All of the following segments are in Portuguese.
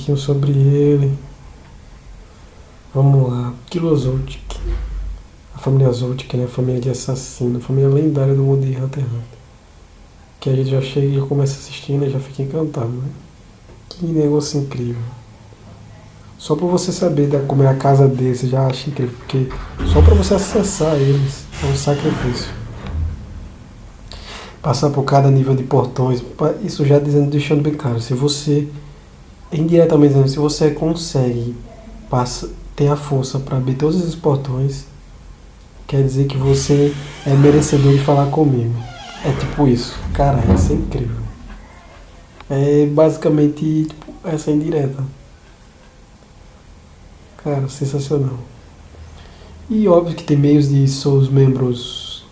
pouquinho sobre ele. Vamos lá. Kilo Zoltyk. A família Zoltyk, né? A família de assassino. A família lendária do mundo de Hunter x Hunter. Que a gente já chega e já começa assistindo e já fica encantado, né? Que negócio incrível. Só pra você saber como é a casa deles, você já acha incrível. Porque só pra você acessar eles é um sacrifício. Passar por cada nível de portões. Isso já dizendo, deixando bem claro. Se você, indiretamente dizendo, se você consegue ter a força para abrir todos esses portões, quer dizer que você é merecedor de falar comigo. É tipo isso. Cara, isso é incrível. É basicamente tipo, essa indireta. Cara, sensacional. E óbvio que tem meios de seus membros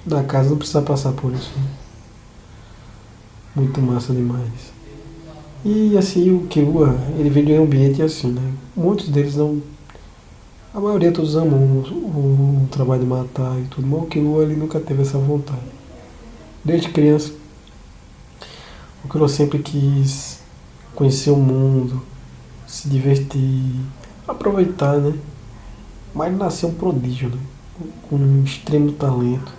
da casa não precisar passar por isso. Né? Muito massa demais. E assim, o Killua, ele vem de um ambiente assim, né? Muitos deles não. A maioria todos amam o trabalho de matar e tudo, mas o Killua ele nunca teve essa vontade. Desde criança, o Killua sempre quis conhecer o mundo, se divertir, aproveitar, né? Mas nasceu um prodígio, né? Com um extremo talento.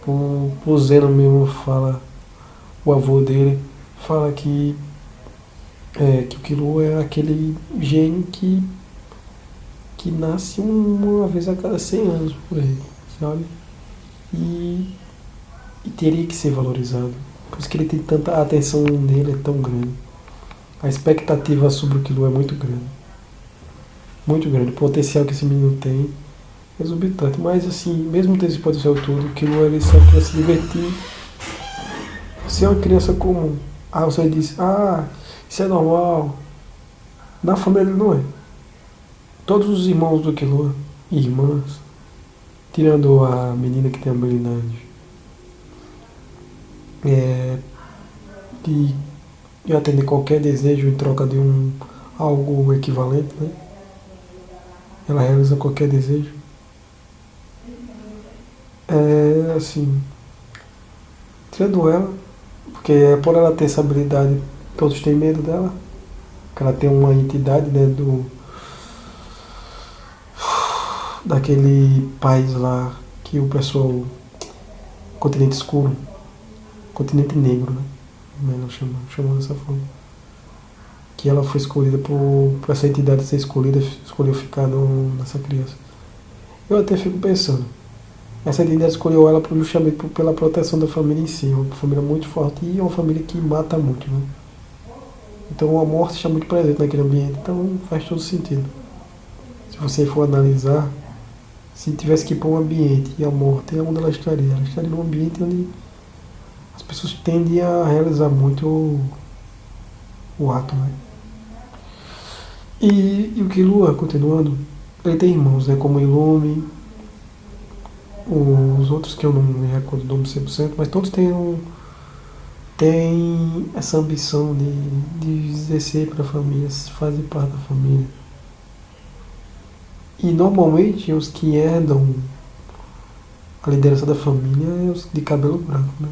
O Zeno mesmo fala, o avô dele fala que o Killua é aquele gênio que nasce uma vez a cada 100 anos por aí, sabe? E teria que ser valorizado. Por isso que ele tem tanta a atenção dele é tão grande. A expectativa sobre o Killua é muito grande. Muito grande. O potencial que esse menino tem é exorbitante. Mas assim, mesmo tendo esse potencial todo, o Killua ele só quer se divertir. Ser uma criança comum. Ah, você diz, isso é normal. Na família ele não é. Todos os irmãos do Killua, irmãs, tirando a menina que tem a habilidade de atender qualquer desejo em troca de algo equivalente, né? Ela realiza qualquer desejo. É assim, tirando ela, porque por ela ter essa habilidade, todos têm medo dela, porque ela tem uma entidade, né, daquele país lá que o pessoal, continente escuro, continente negro, né? Melhor chamando dessa forma. Que ela foi escolhida por essa entidade ser escolhida, escolheu ficar nessa criança. Eu até fico pensando, essa entidade escolheu ela justamente pela proteção da família em si, uma família muito forte e uma família que mata muito, né? Então a morte está muito presente naquele ambiente, então faz todo sentido. Se você for analisar, se tivesse que ir para um ambiente e a morte, onde ela estaria? Ela estaria num ambiente onde as pessoas tendem a realizar muito o ato, né? E o Killua, continuando, ele tem irmãos, né, como Illumin, os outros que eu não me recordo do nome 100%, mas todos têm essa ambição de exercer para a família, fazer parte da família. E normalmente os que herdam a liderança da família é os de cabelo branco, né?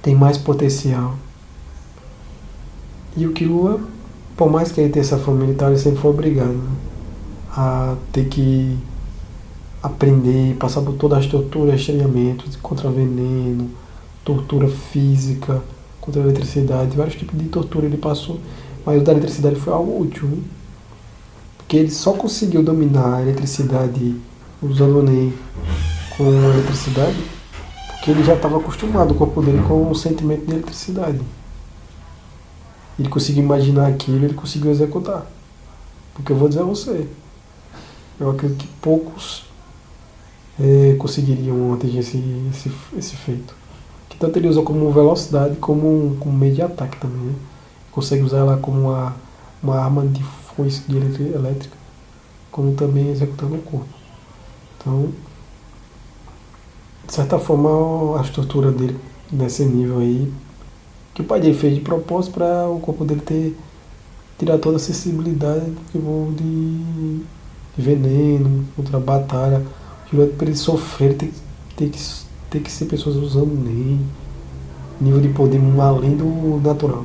Tem mais potencial. E o Killua, por mais que ele tenha essa família e tal, ele sempre foi obrigado, né, a ter que aprender, passar por todas as torturas, treinamentos contra veneno, tortura física, contra a eletricidade, vários tipos de tortura ele passou, mas o da eletricidade foi algo útil, né? Porque ele só conseguiu dominar a eletricidade usando o Nen com a eletricidade porque ele já estava acostumado, o corpo dele, com o sentimento de eletricidade. Ele conseguiu imaginar aquilo, ele conseguiu executar. Porque eu vou dizer a você, eu acredito que poucos conseguiriam atingir esse feito. Que tanto ele usa como velocidade, como meio de ataque também, né? Consegue usar ela como uma arma de foice elétrica, como também executando o corpo. Então, de certa forma, a estrutura dele nesse nível aí, que o pai dele fez de propósito para o corpo dele tirar toda a sensibilidade de veneno, contra a batalha. Para ele sofrer, ele tem que ser pessoas usando nem nível de poder além do natural.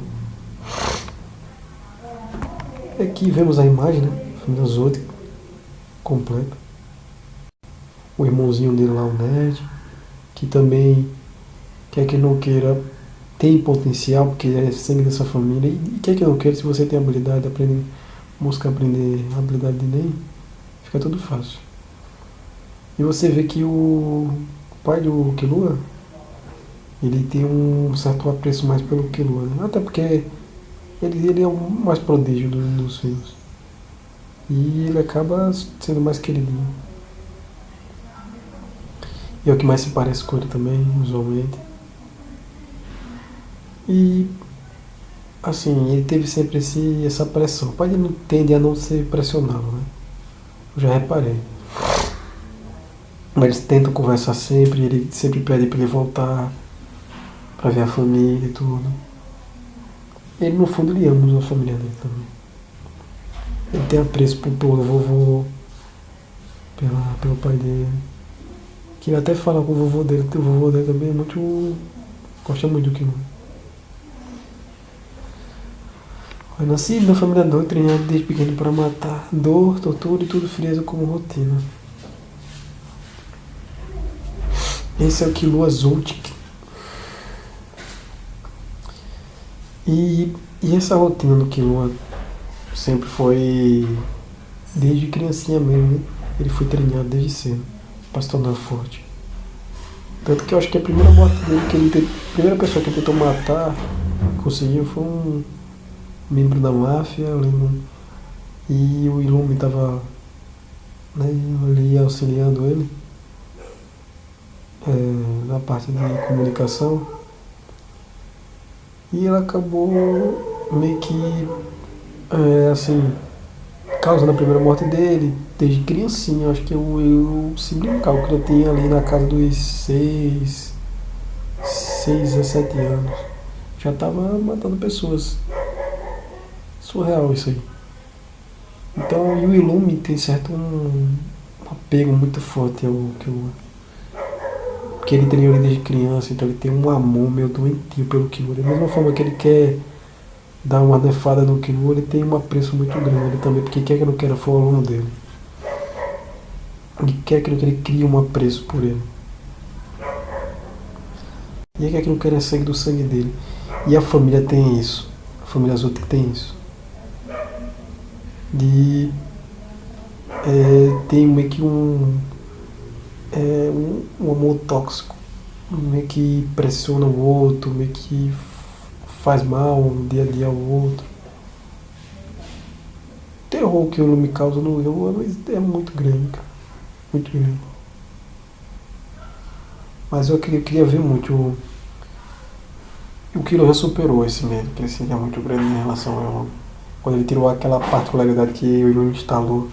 Aqui vemos a imagem, né? A família Zodiac completa. O irmãozinho dele lá, o Nerd, que também, quer que não queira, tem potencial, porque é sangue dessa família. E quer que não queira, se você tem habilidade, aprender, busca aprender a habilidade de Nen, fica tudo fácil. E você vê que o pai do Killua, ele tem um certo apreço mais pelo Killua, né? Até porque ele é o mais prodígio dos filhos. E ele acaba sendo mais queridinho. E é o que mais se parece com ele também, usualmente. E, assim, ele teve sempre essa pressão. O pai dele tende a não ser pressionado, né? Eu já reparei. Mas eles tentam conversar sempre, ele sempre pede para ele voltar, para ver a família e tudo. Ele, no fundo, ele ama a família dele também. Ele tem apreço pelo vovô, pelo pai dele. Que ele até fala com o vovô dele também é muito. Gosta muito do Killua. Foi nascido na família Dor, treinado desde pequeno para matar. Dor, tortura e tudo frieza como rotina. Esse é o Killua Zoldyck. E essa rotina do Killua sempre foi desde criancinha mesmo, né? Ele foi treinado desde cedo para se tornar forte. Tanto que eu acho que a primeira morte dele, a primeira pessoa que ele tentou matar, conseguiu, foi um membro da máfia, eu lembro. E o Illumi estava, né, ali auxiliando ele na parte de comunicação. E ele acabou meio que, assim, causando a primeira morte dele, desde criancinha. Acho que eu se brincar, que ele tinha ali na casa dos 6 a 7 anos. Já estava matando pessoas. Surreal isso aí. Então, e o Illumi tem certo um apego muito forte ao Killua. Porque ele treinou ele desde criança, então ele tem um amor meio doentio pelo Killua. Da mesma forma que ele quer dar uma nefada no Killua, ele tem um apreço muito grande também, porque quer que não queira foi o aluno dele. E quer que não queira, ele cria um apreço por ele. E quer que não queira sangue do sangue dele. E a família tem isso. A família Zodiac tem isso. Tem meio que um amor tóxico, meio que pressiona o outro, meio que faz mal no dia a dia ao outro. O terror que o Illumi causa no eu é muito grande, cara. Muito grande. Mas eu queria ver muito. O Killua já superou esse medo, que ele seria muito grande em relação ao. Quando ele tirou aquela particularidade que o Illumi instalou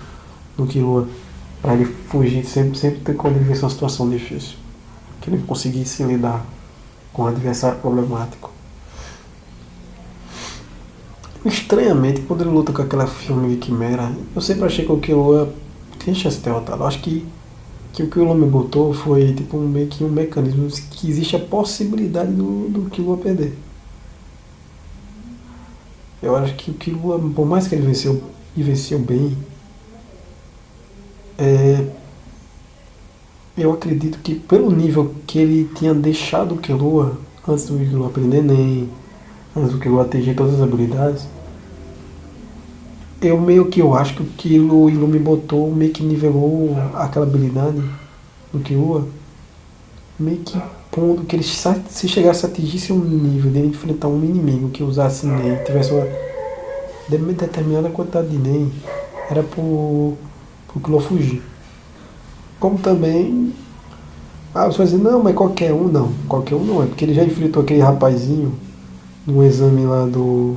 no Killua, para ele fugir sempre quando ele vê uma situação difícil. Que ele conseguisse lidar com um adversário problemático. Estranhamente, quando ele luta com aquela filme de Quimera, eu sempre achei que o Killua tinha chance de derrotar. Eu acho que o que o Illumi botou foi tipo meio que um mecanismo que existe a possibilidade do Killua perder. Eu acho que o Killua, por mais que ele venceu bem, eu acredito que pelo nível que ele tinha deixado o Killua, antes do Killua aprender Nen, antes do Killua atingir todas as habilidades, eu acho que o Illumi botou, meio que nivelou aquela habilidade do Killua, meio que pondo que ele, se chegasse a atingir um nível dele enfrentar um inimigo que usasse Nen, tivesse uma determinada quantidade de Nen, era pro Killua fugir. Como também, você vai dizer, não, mas qualquer um não, é porque ele já enfrentou aquele rapazinho num exame lá do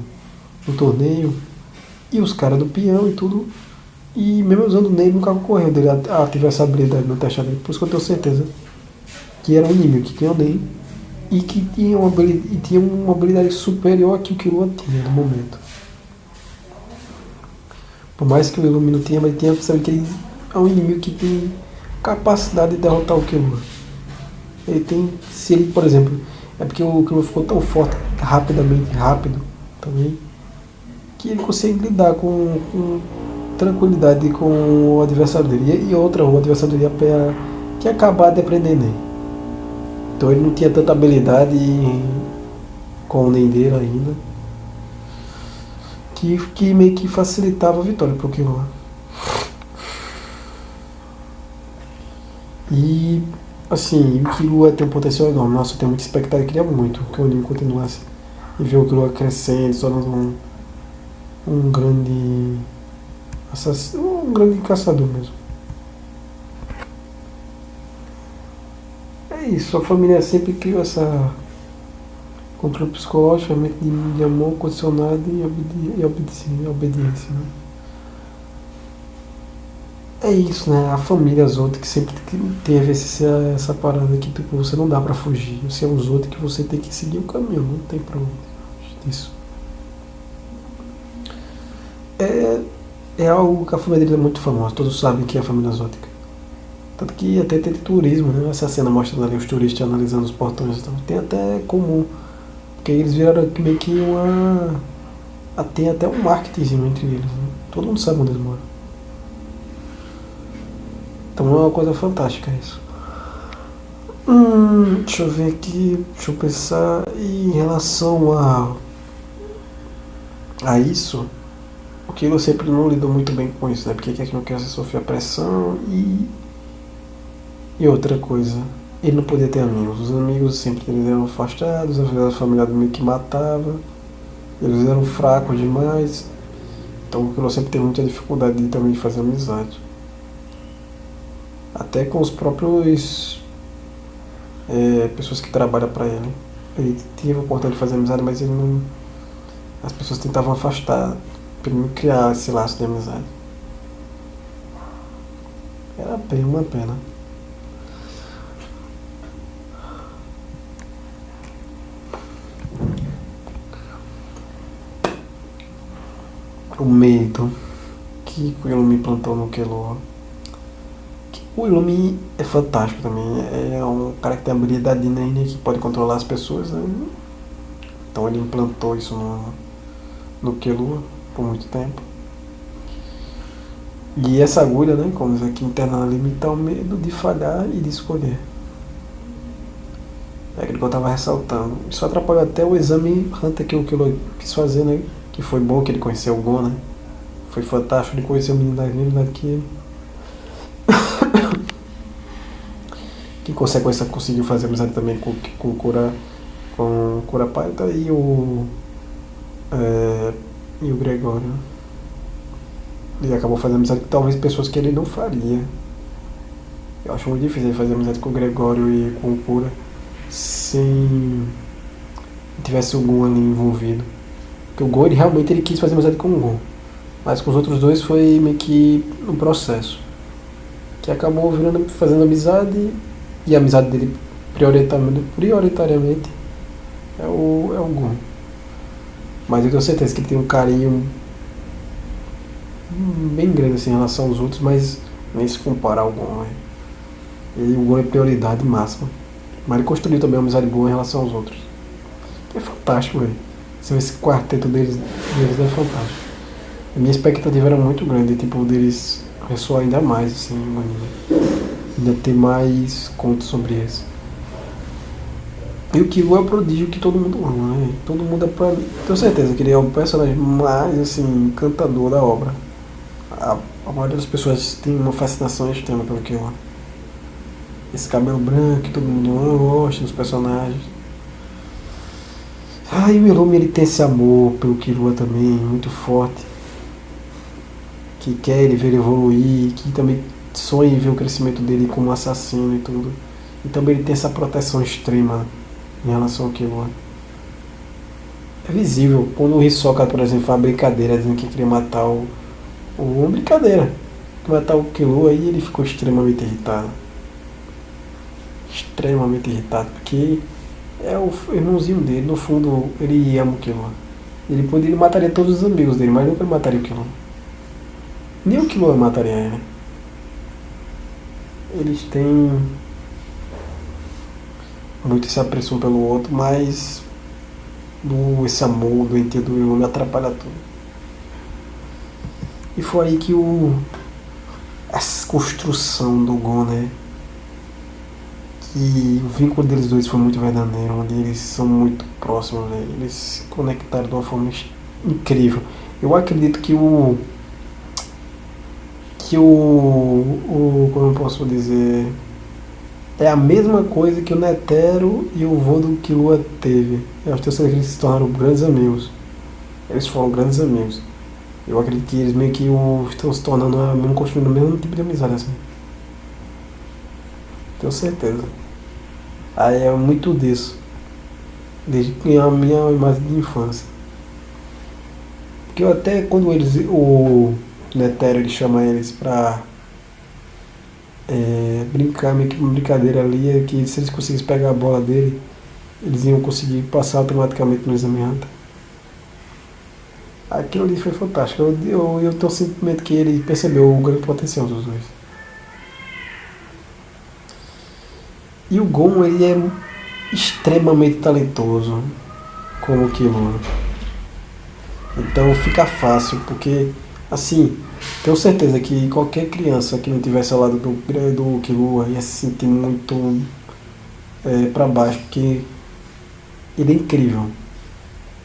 torneio, e os caras do peão e tudo, e mesmo usando o Nen, nunca ocorreu dele ativar essa habilidade no teste dele. Por isso que eu tenho certeza que era um inimigo que tinha o Nen e que tinha uma habilidade superior a que o Killua tinha no momento. Por mais que o Illumi não tinha, mas tinha, sabe que ele é um inimigo que tem capacidade de derrotar o Killua. Ele tem, se ele, por exemplo, é porque o Killua ficou tão forte, rápido também, que ele consegue lidar com tranquilidade com o adversário dele. E outra, o adversário dele que ia acabar de aprender nele. Então ele não tinha tanta habilidade com o Nendeiro ainda, que meio que facilitava a vitória pro Killua. E assim, o Killua tem um potencial enorme. Nossa, eu tenho muita expectativa, eu queria muito que o anime continuasse e ver o Killua crescendo, se tornando um grande assassino, um grande caçador mesmo. É isso, a família sempre criou essa controle psicológico, família de amor condicionado e obediência. Né? É isso, né? A família, as outras, que sempre teve essa parada que tipo, você não dá pra fugir. Você é os outros que você tem que seguir o caminho, não tem pra onde fugir disso. É algo que a família dele é muito famosa, todos sabem que é a família Zótica. Tanto que até tem turismo, né? Essa cena mostrando ali os turistas analisando os portões e tal. Tem até comum, porque eles viraram meio que uma. Tem até um marketing entre eles, né? Todo mundo sabe onde eles moram. Então é uma coisa fantástica isso. Deixa eu ver aqui, deixa eu pensar em relação a isso. O Kilo sempre não lidou muito bem com isso, né? Porque quer que não criança sofria pressão e outra coisa. Ele não podia ter amigos. Os amigos sempre eles eram afastados, a família meio que matava. Eles eram fracos demais. Então o Kilo sempre teve muita dificuldade de também fazer amizade. Até com os próprios pessoas que trabalham para ele. Ele tinha a oportunidade de fazer amizade, mas ele não. As pessoas tentavam afastar para não criar esse laço de amizade. Era uma pena. O medo que o Ilumi plantou no Killua. O Ilumi é fantástico também. É um cara que tem habilidade de Nen que pode controlar as pessoas. Né? Então ele implantou isso no Killua por muito tempo. E essa agulha, né, como diz aqui, interna limita o medo de falhar e de escolher. É aquilo que eu estava ressaltando. Isso atrapalhou até o exame Hunter que o Killua quis fazer, né? Que foi bom que ele conheceu o Gon, né? Foi fantástico ele conhecer o menino da mesma idade que ele. Que em consequência conseguiu fazer amizade também com o Curapaita e o Gregório. Ele acabou fazendo amizade com talvez pessoas que ele não faria. Eu acho muito difícil ele fazer amizade com o Gregório e com o Cura sem tivesse o Gon ali envolvido. Porque o Gon realmente ele quis fazer amizade com o Gon. Mas com os outros dois foi meio que um processo. Que acabou fazendo amizade e a amizade dele prioritariamente é o Gon. Mas eu tenho certeza que ele tem um carinho bem grande assim, em relação aos outros, mas nem se compara ao Gon. Né? O Gon é prioridade máxima. Mas ele construiu também uma amizade boa em relação aos outros. É fantástico, velho. Você vê esse quarteto deles é fantástico. A minha expectativa era muito grande, tipo, deles ressoar ainda mais, assim, no anime. Ainda ter mais contos sobre isso. E o Killua é o prodígio que todo mundo ama, né? Todo mundo tenho certeza que ele é o personagem mais, assim, encantador da obra. A maioria das pessoas tem uma fascinação extrema pelo Killua. Esse cabelo branco que todo mundo ama, gosta dos personagens. E o Ilumi ele tem esse amor pelo Killua também, muito forte. Que quer ele ver ele evoluir, que também sonha em ver o crescimento dele como assassino e tudo. E também ele tem essa proteção extrema em relação ao Killua. É visível. Quando o Hisoka, por exemplo, faz uma brincadeira dizendo que queria matar uma brincadeira. Matar o Killua e ele ficou extremamente irritado. Extremamente irritado, porque é o irmãozinho dele, no fundo ele ama o Killua. Ele mataria todos os amigos dele, mas nunca mataria o Killua. Nem o Killua mataria ele. Eles têm muito esse apreço um pelo outro, mas esse amor doentio do Ilumi atrapalha tudo. E foi aí que essa construção do Gon, né? Que o vínculo deles dois foi muito verdadeiro, onde eles são muito próximos, né? Eles se conectaram de uma forma incrível. Eu acredito como eu posso dizer, é a mesma coisa que o Netero e o vô do Killua teve. Eu acho que eles se tornaram grandes amigos. Eles foram grandes amigos. Eu acredito que eles meio que estão se tornando, mesmo construindo o mesmo tipo de amizade assim. Tenho certeza. Aí é muito disso. Desde que a minha imagem de infância. Porque eu até quando o Netero ele chama eles pra brincar, meio que uma brincadeira ali, é que se eles conseguissem pegar a bola dele, eles iam conseguir passar automaticamente no exame Hunter. Aquilo ali foi fantástico. Eu tenho o sentimento que ele percebeu o grande potencial dos dois. E o Gon, ele é extremamente talentoso como o Killua. Então fica fácil, porque, assim, tenho certeza que qualquer criança que não tivesse ao lado do Killua ia se sentir muito pra baixo, porque ele é incrível.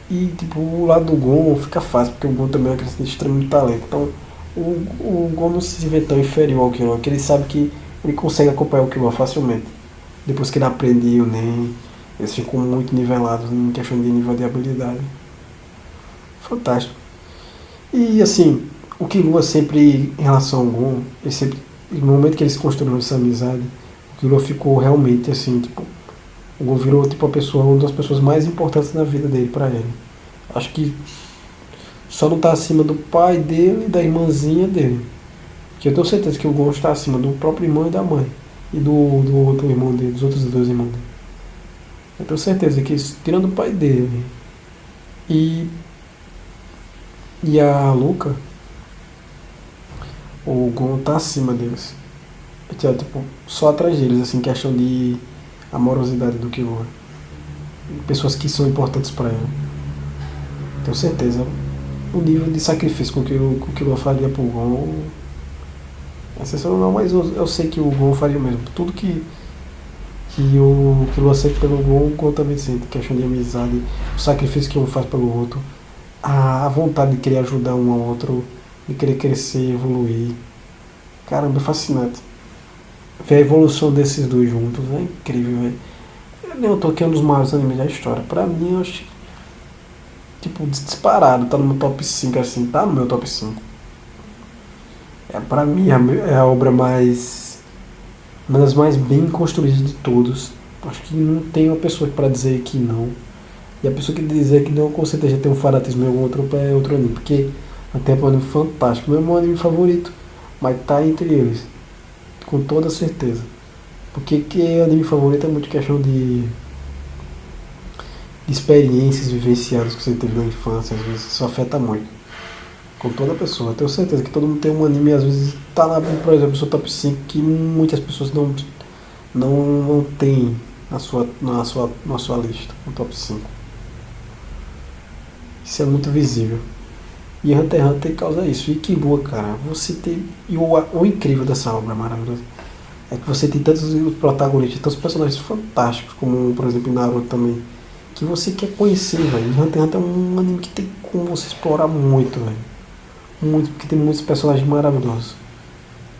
E, tipo, o lado do Gon fica fácil, porque o Gon também é uma criança de extremo talento. Então, o Gon não se vê tão inferior ao Killua, porque ele sabe que ele consegue acompanhar o Killua facilmente. Depois que ele aprende o Nen, eles ficam muito nivelados em questão de nível de habilidade. Fantástico. E assim, o Killua sempre, em relação ao Gon, ele sempre, no momento que eles construíram essa amizade, o Killua ficou realmente assim, tipo, o Gon virou tipo uma das pessoas mais importantes na vida dele pra ele. Acho que só não tá acima do pai dele e da irmãzinha dele. Que eu tenho certeza que o Gon está acima do próprio irmão e da mãe. E do outro irmão dele, dos outros dois irmãos dele. Eu tenho certeza que tirando o pai dele e, e a Luca, o Gon tá acima deles. Tipo, só atrás deles, assim, questão de amorosidade do Killua. Pessoas que são importantes pra ele. Tenho certeza. O nível de sacrifício com que o Killua faria pro Gon é sensacional, mas eu sei que o Gon faria mesmo. Tudo que o Killua sente pelo Gon, o Gon também sente. Questão de amizade, o sacrifício que um faz pelo outro, a vontade de querer ajudar um ao outro, de querer crescer, evoluir. Caramba, é fascinante. Ver a evolução desses dois juntos é incrível, velho. Eu tô aqui um dos maiores animes da história. Pra mim, eu acho, tipo, disparado. Tá no meu top 5 assim. Tá no meu top 5. Pra mim, é a obra mais... Uma das mais bem construídas de todos. Acho que não tem uma pessoa pra dizer que não. E a pessoa que dizer que não, com certeza tem um fanatismo em algum outro anime. Porque até é um anime fantástico. Não é meu anime favorito, mas tá entre eles. Com toda certeza. Porque que anime favorito é muito questão de experiências vivenciadas que você teve na infância, às vezes isso afeta muito. Com toda pessoa. Eu tenho certeza que todo mundo tem um anime, às vezes tá lá, por exemplo, no seu top 5 que muitas pessoas não tem na sua lista, no top 5. Isso é muito visível. E Hunter x Hunter causa isso. E que boa, cara. Você tem. E o incrível dessa obra maravilhosa é que você tem tantos protagonistas, tantos personagens fantásticos, como por exemplo em Naruto também, que você quer conhecer, velho. Hunter x Hunter é um anime que tem como você explorar muito, velho. Muito, porque tem muitos personagens maravilhosos.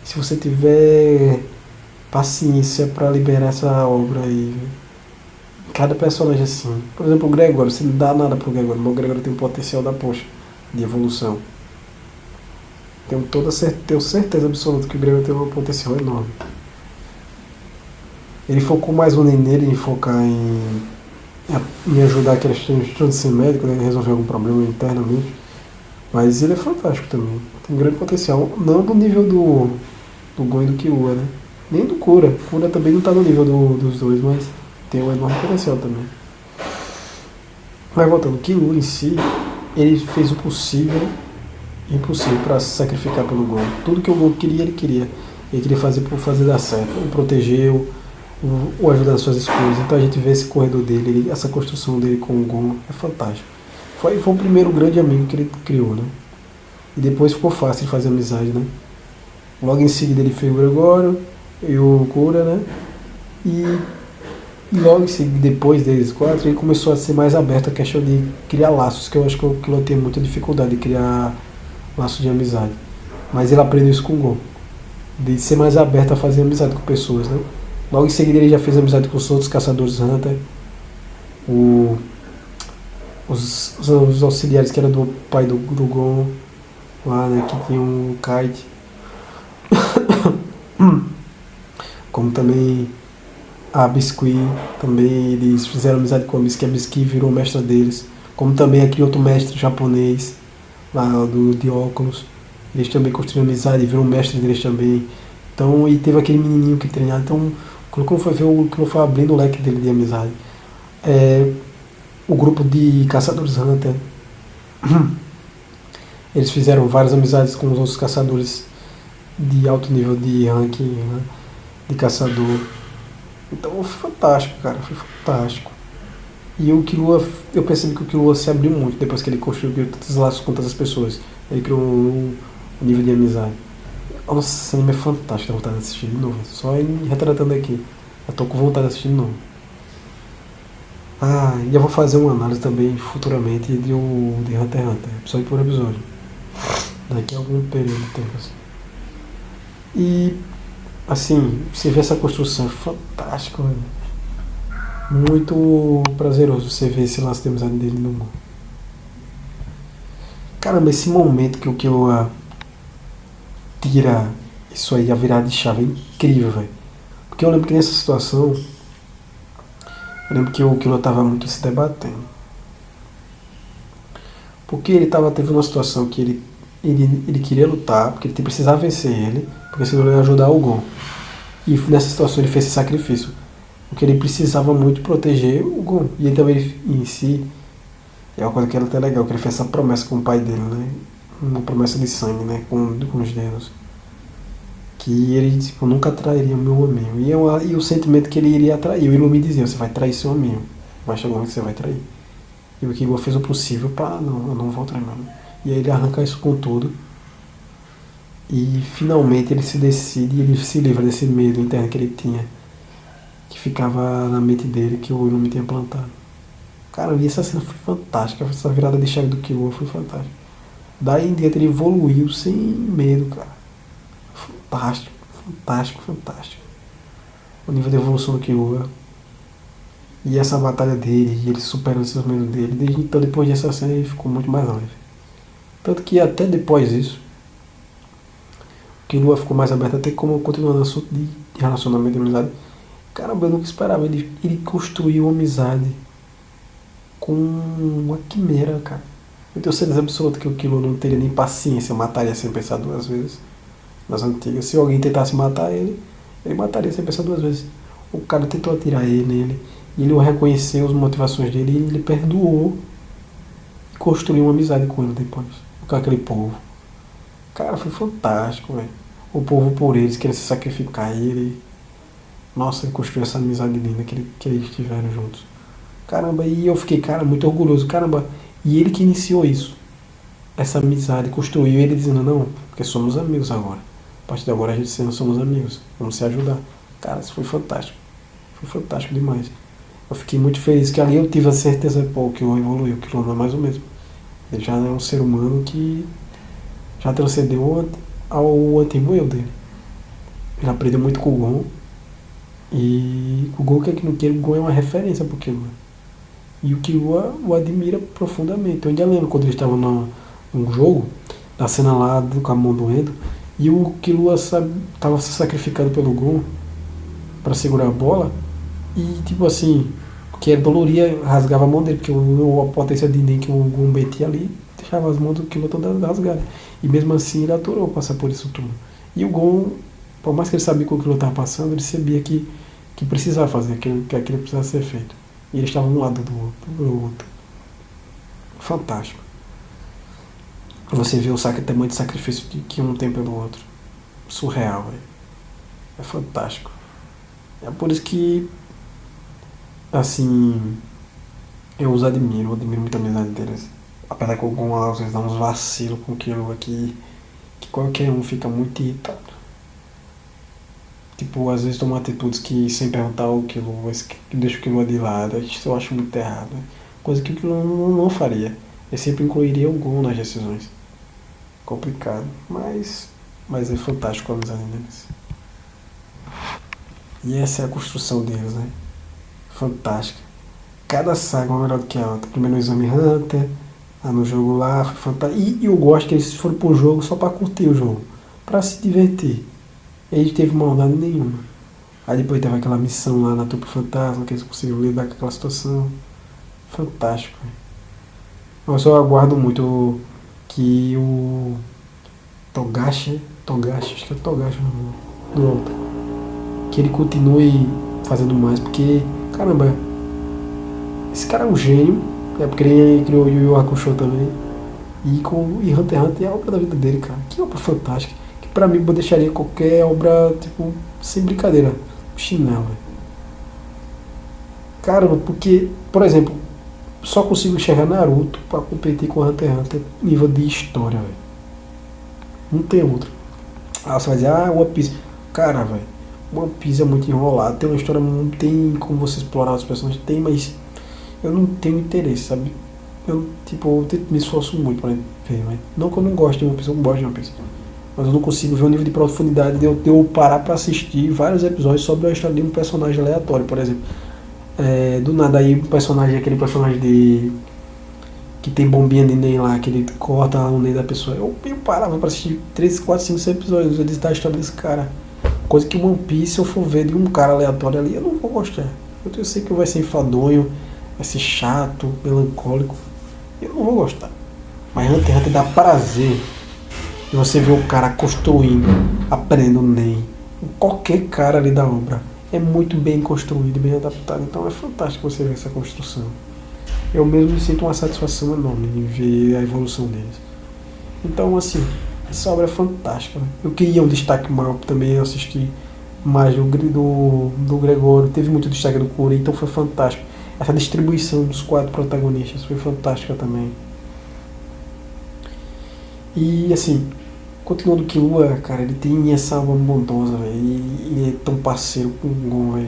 Se você tiver paciência pra liberar essa obra aí, velho. Cada personagem assim. Por exemplo, o Gregório, você não dá nada pro Gregório, mas o Gregório tem um potencial da poxa, de evolução. Tenho certeza absoluta que o Gregório tem um potencial enorme. Ele focou mais o nele em focar em ajudar aquela questão de ser médico, né, resolver algum problema internamente. Mas ele é fantástico também. Tem um grande potencial. Não do nível do Gon e do Killua, né? Nem do Kura. Kura também não tá no nível dos dois, mas tem um enorme potencial também. Mas voltando, o Killua em si, ele fez o possível e impossível para se sacrificar pelo Gon. Tudo que o Gon queria, ele queria. Ele queria fazer por fazer dar certo. O protegeu, o ajudar nas suas escolhas. Então a gente vê esse corredor dele, essa construção dele com o Gon. É fantástico. Foi o primeiro grande amigo que ele criou, né? E depois ficou fácil de fazer amizade, né? Logo em seguida ele fez o Gregório e o Cura, né? E, e logo em seguida, depois deles quatro, ele começou a ser mais aberto à questão de criar laços, que eu acho que eu tenho muita dificuldade de criar laços de amizade. Mas ele aprendeu isso com o Gon, de ser mais aberto a fazer amizade com pessoas, né? Logo em seguida ele já fez amizade com os outros caçadores Hunter, o, os auxiliares que eram do pai do Gon, lá, né? Que tinha o Kite, como também a Biscuit, também eles fizeram amizade com a Biscuit, a Biscuit virou mestra deles, como também aquele outro mestre japonês, lá de óculos, eles também construíram amizade, virou mestre deles também. Então, e teve aquele menininho que treinava, então quando foi ver, o que foi abrindo o leque dele de amizade. É, o grupo de caçadores Hunter, eles fizeram várias amizades com os outros caçadores de alto nível de ranking, né, de caçador. Então foi fantástico, cara, foi fantástico. E o Killua, eu percebi que o Killua se abriu muito depois que ele construiu tantos laços com tantas pessoas. Ele criou um nível de amizade. Nossa, esse anime é fantástico, dá vontade de assistir de novo. Só retratando aqui. Eu tô com vontade de assistir de novo. Ah, e eu vou fazer uma análise também futuramente de Hunter x Hunter, episódio por episódio. Daqui a algum período de tempo assim. E assim, você vê essa construção, é fantástico, velho. Muito prazeroso você ver esse laço de amizade dele no mundo. Caramba, esse momento que o Killua tira isso aí, a virada de chave, é incrível, velho. Porque eu lembro que nessa situação, eu lembro que o Killua tava muito se debatendo. Porque teve uma situação que ele queria lutar, porque ele precisava vencer ele, porque senão ele ia ajudar o Gon. E nessa situação ele fez esse sacrifício. Porque ele precisava muito proteger o Gon. E ele também em si, é uma coisa que era até legal, que ele fez essa promessa com o pai dele, né? Uma promessa de sangue, né? Com os dedos. Que ele, tipo, nunca trairia o meu amigo. E o sentimento que ele iria atrair. O Ilu me dizia, você vai trair seu amigo. Vai chegar um momento que você vai trair. E o Killua fez o possível para não, eu não vou trair meu amigo. E aí ele arranca isso com tudo. E finalmente ele se decide e ele se livra desse medo interno que ele tinha. Que ficava na mente dele, que o Ilu tinha plantado. Cara, e essa cena foi fantástica. Essa virada de chave do Killua foi fantástica. Daí em diante ele evoluiu sem medo, cara. Fantástico, fantástico, fantástico. O nível de evolução do Killua. E essa batalha dele, e ele superando esses medos dele. Desde então, depois dessa cena, ele ficou muito mais leve. Tanto que até depois disso, o Killua ficou mais aberto, até como continuando o assunto de relacionamento e amizade. Caramba, eu nunca esperava. Ele construiu amizade com uma quimera, cara. Eu tenho certeza absoluta que o Killua não teria nem paciência, mataria sem pensar duas vezes. Nas antigas, se alguém tentasse matar ele, ele mataria sem pensar duas vezes. O cara tentou atirar nele, e ele reconheceu as motivações dele, e ele perdoou e construiu uma amizade com ele depois, com aquele povo. Cara, foi fantástico, velho. O povo por eles, querendo se sacrificar, e ele. Nossa, ele construiu essa amizade linda que eles tiveram juntos. Caramba, e eu fiquei, cara, muito orgulhoso. Caramba, e ele que iniciou isso. Essa amizade, construiu ele dizendo, não, porque somos amigos agora. A partir de agora a gente somos amigos, vamos se ajudar. Cara, isso foi fantástico. Foi fantástico demais. Eu fiquei muito feliz que ali eu tive a certeza, pô, que eu evoluiu, que não é mais o mesmo. Ele já é um ser humano que já transcendeu ao antigo eu dele. Ele aprendeu muito com o Gon. E o Gon, que é que não queira, o Gon é uma referência pro Killua. E o Killua o admira profundamente. Eu ainda lembro quando ele estava num jogo, na cena lá com a mão doendo, e o Killua estava se sacrificando pelo Gon para segurar a bola, e tipo assim, que doloria, rasgava a mão dele, porque a potência de Nen que o Gon metia ali, deixava as mãos do Killua todas rasgadas. E mesmo assim ele adorou passar por isso tudo. E o Gon, por mais que ele sabia que o Killua estava passando, ele sabia que precisava fazer aquilo, que aquilo precisava ser feito. E eles estavam um lado do outro. Fantástico. Você vê o tamanho de sacrifício que um tem pelo outro. Surreal, velho. É fantástico. É por isso que, assim, eu admiro muito a amizade deles. Apesar que o Gon às vezes dá uns vacilos com aquilo aqui, que qualquer um fica muito irritado. Tipo, às vezes toma atitudes que sem perguntar o Killua, que deixa o Killua de lado. Isso eu acho muito errado. Coisa que o Killua não faria. Ele sempre incluiria o Gon nas decisões. Complicado, mas é fantástico a amizade deles. E essa é a construção deles, né? Fantástica. Cada saga é uma melhor do que a outra. Primeiro no Exame Hunter, no jogo lá, foi fantástico. E eu gosto que eles foram pro jogo só pra curtir o jogo, pra se divertir. Ele teve maldade nenhuma. Aí depois teve aquela missão lá na Torre Fantasma, que eles conseguiram lidar com aquela situação. Fantástico. Véio. Eu só aguardo muito que o Togashi, acho que é o Togashi do outro, que ele continue fazendo mais, porque, caramba, esse cara é um gênio, é porque ele criou o Yu Yu Hakusho também, e Hunter x Hunter é a obra da vida dele, cara, que obra fantástica, que pra mim deixaria qualquer obra, tipo, sem brincadeira, chinelo, velho. Caramba, porque, por exemplo, só consigo enxergar Naruto pra competir com Hunter x Hunter nível de história, velho. Não tem outro. Ah, você vai dizer, One Piece. Cara, velho, One Piece é muito enrolado, tem uma história, não tem como você explorar os personagens, tem, mas eu não tenho interesse, sabe? Eu, tipo, me esforço muito pra ver, mas não que eu não gosto de One Piece, eu não gosto de One Piece. Mas eu não consigo ver o nível de profundidade de eu parar pra assistir vários episódios sobre a história de um personagem aleatório, por exemplo. Do nada aí, aquele personagem de que tem bombinha de Nen lá, que ele corta o Nen da pessoa. Eu parava pra assistir 3, 4, 5, 6 episódios, eu disse a história desse cara. Coisa que One Piece, se eu for ver de um cara aleatório ali, eu não vou gostar. Eu sei que vai ser enfadonho, vai ser chato, melancólico. Eu não vou gostar. Mas Hunter x Hunter dá prazer de você ver o cara construindo, aprendendo Nen. Qualquer cara ali da obra. É muito bem construído, bem adaptado. Então é fantástico você ver essa construção. Eu mesmo sinto uma satisfação enorme em ver a evolução deles. Então, assim, essa obra é fantástica. Eu queria um destaque maior também, eu assisti mais do Gregório, teve muito destaque do Cura, então foi fantástico. Essa distribuição dos 4 protagonistas foi fantástica também. E, assim, continuando que Lua, cara, ele tem essa alma bondosa, velho. Ele é tão parceiro com o Gon, velho.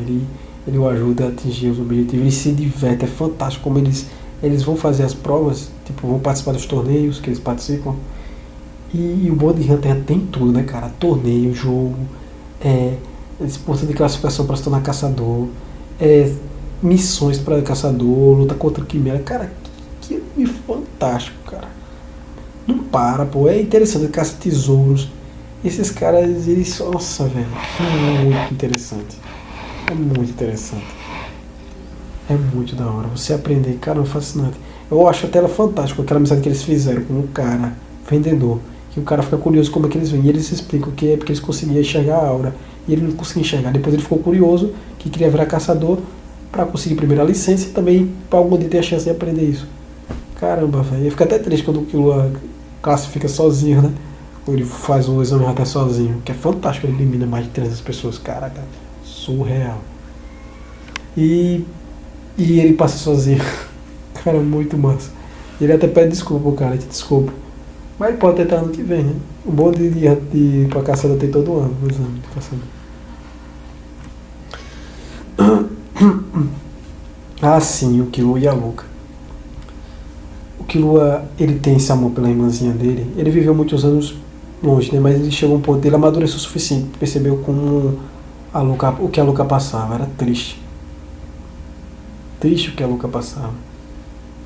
Ele o ajuda a atingir os objetivos, ele se diverte, é fantástico como eles vão fazer as provas, tipo, vão participar dos torneios que eles participam. E o Bond Hunter tem tudo, né, cara? Torneio, jogo, disputa de classificação para se tornar caçador, missões para caçador, luta contra o Quimera. Cara, que fantástico, cara. Não para, pô. É interessante, caça tesouros. Esses caras, eles. Nossa, velho. É muito interessante. É muito interessante. É muito da hora. Você aprender, cara, é fascinante. Eu acho até ela fantástico, aquela amizade que eles fizeram com um cara vendedor. Que o cara fica curioso como é que eles vêm. E eles explicam que é porque eles conseguiam enxergar a aura. E ele não conseguia enxergar. Depois ele ficou curioso, que queria virar caçador para conseguir primeiro a licença e também para algum dia ter a chance de aprender isso. Caramba, velho. Eu fico até triste quando o Killua classifica sozinho, né? Ele faz o exame até sozinho. Que é fantástico, ele elimina mais de 300 pessoas. Caraca, surreal. E ele passa sozinho. Cara, muito massa. Ele até pede desculpa pro cara, desculpa. Mas pode tentar ano que vem, né? O bom de ir pra caçada tem todo ano, o exame de caçada. Ah, sim, o Killua e a Luca. O Killua, ele tem esse amor pela irmãzinha dele. Ele viveu muitos anos longe, né? Mas ele chegou a um ponto dele, amadureceu o suficiente, percebeu como o que a Luca passava. Era triste. Triste o que a Luca passava.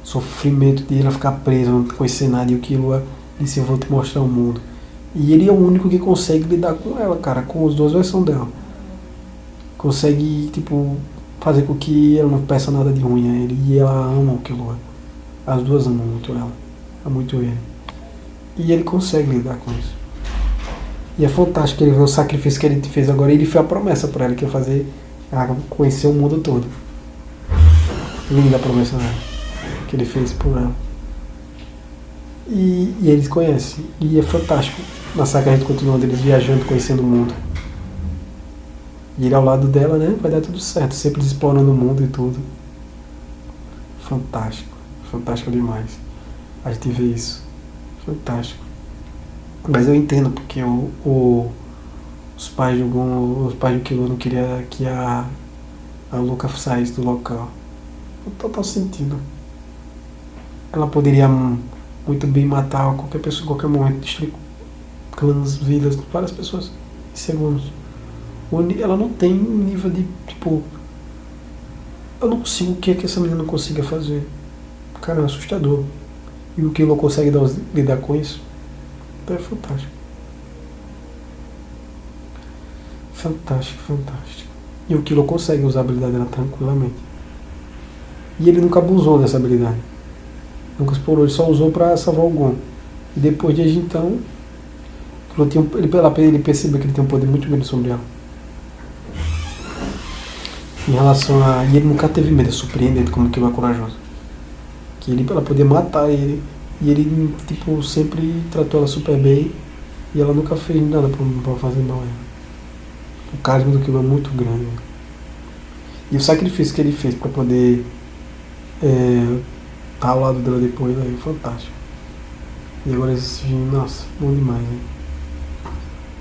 Sofrimento de ela ficar presa, não conhecer nada, e o Killua disse: eu vou te mostrar o mundo. E ele é o único que consegue lidar com ela, cara, com as duas versões dela. Consegue, tipo, fazer com que ela não peça nada de ruim a ele. E ela ama o Killua. As duas amam muito ela. É muito ele. E ele consegue lidar com isso. E é fantástico ele ver o sacrifício que ele fez agora. E ele fez a promessa pra ela, que ia fazer ela conhecer o mundo todo. Linda a promessa dela, que ele fez por ela. E eles conhecem. E é fantástico. Na saga a gente continua deles viajando, conhecendo o mundo. E ele ao lado dela, né? Vai dar tudo certo. Sempre explorando o mundo e tudo. Fantástico. Fantástico demais. a gente vê isso. Fantástico. Mas eu entendo porque os pais do Killua não queriam que a Luca saísse do local. Não total sentido. Ela poderia muito bem matar qualquer pessoa em qualquer momento, destruir clãs, vilas, várias pessoas em segundos. Ela não tem um nível de, tipo, eu não consigo o que é que essa menina não consiga fazer. Cara, é assustador. E o Killua consegue lidar com isso. Então é fantástico. Fantástico, fantástico. E o Killua consegue usar a habilidade dela tranquilamente. E ele nunca abusou dessa habilidade. Nunca explorou, ele só usou pra salvar o Gon. E depois desde então, ele percebeu que ele tem um poder muito grande sobre ela. Em relação a. E ele nunca teve medo, é surpreendente como que ele é corajoso. Que ela poder matar ele. E ele, tipo, sempre tratou ela super bem. E ela nunca fez nada pra fazer mal a ela. O carisma do Killua é muito grande. E o sacrifício que ele fez pra poder estar ao lado dela depois é fantástico. E agora esse filme, nossa, bom demais, né?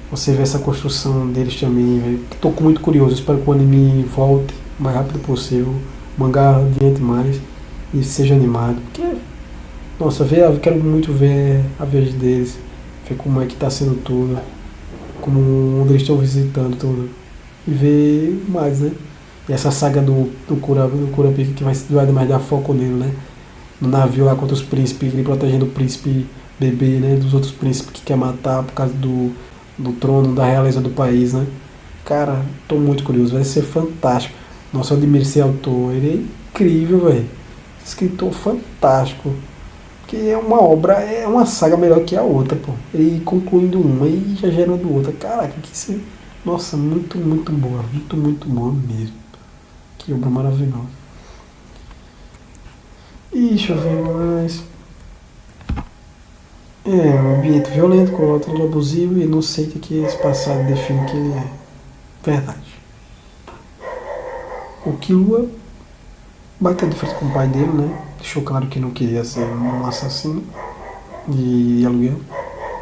Você vê essa construção deles também, velho. Tô muito curioso, espero que o anime volte o mais rápido possível, o mangá adiante mais e seja animado. Porque, nossa, eu quero muito ver a viagem deles, ver como é que tá sendo tudo, onde eles estão visitando tudo. E ver mais, né? E essa saga do Kurapika que vai mais dar foco nele, né? No navio lá contra os príncipes, ele protegendo o príncipe bebê, né? Dos outros príncipes que quer matar por causa do trono, da realeza do país, né? Cara, tô muito curioso, vai ser fantástico. Nossa, eu admiro esse autor, ele é incrível, velho. Escritor fantástico. Que é uma obra, é uma saga melhor que a outra, pô. Ele concluindo uma e já gerando outra. Caraca, que isso. Nossa, muito, muito boa mesmo. Que obra maravilhosa. E deixa eu ver mais. É, um ambiente violento, com rótulo abusivo e inocente que esse passado define que ele é. Verdade. O Killua bateu de frente com o pai dele, né? Deixou claro que não queria ser um assassino de aluguel.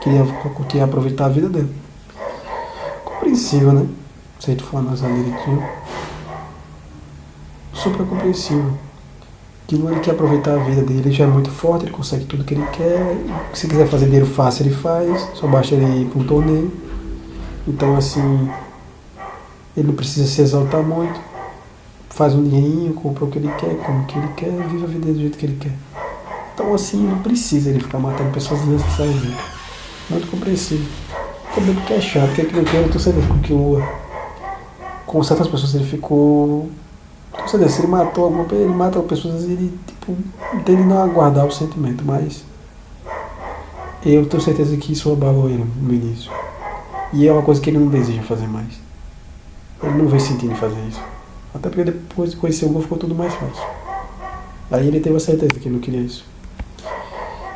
Queria aproveitar a vida dele. Compreensível, né? Se a gente for analisar direitinho. Super compreensível. Killua, ele quer aproveitar a vida dele, ele já é muito forte, ele consegue tudo que ele quer. Se quiser fazer dinheiro fácil, ele faz. Só basta ele ir para um torneio. Então, assim, ele não precisa se exaltar muito. Faz um dinheirinho, compra o que ele quer, come o que ele quer, vive a vida do jeito que ele quer. Então, assim, não precisa ele ficar matando pessoas desnecessariamente. Muito compreensível. Também porque é chato, porque aquilo que eu tô sabendo com Killua. Com certas pessoas ele ficou. Se ele matou alguma pessoa, ele mata pessoas e ele, tipo, tende não aguardar o sentimento, mas eu tenho certeza que isso abalou ele no início. E é uma coisa que ele não deseja fazer mais. Ele não vê sentido em fazer isso. Até porque depois de conhecer o Gon ficou tudo mais fácil. Aí ele teve a certeza que ele não queria isso.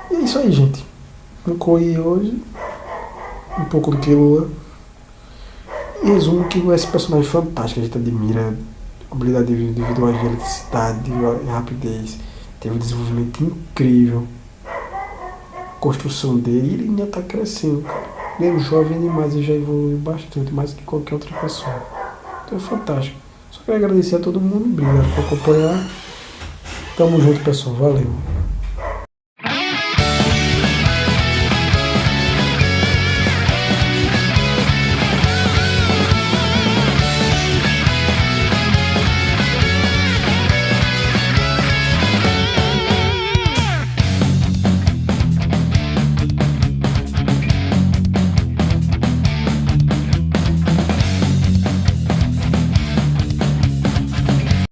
E é isso aí, gente. Concluí hoje um pouco do Killua. Em resumo, que esse personagem fantástico, a gente admira a habilidade individual de eletricidade, de rapidez. Teve um desenvolvimento incrível. A construção dele, e ele ainda está crescendo, cara. Ele é jovem demais e já evoluiu bastante, mais que qualquer outra pessoa. Então é fantástico. Só quero agradecer a todo mundo, obrigado por acompanhar. Tamo junto, pessoal. Valeu.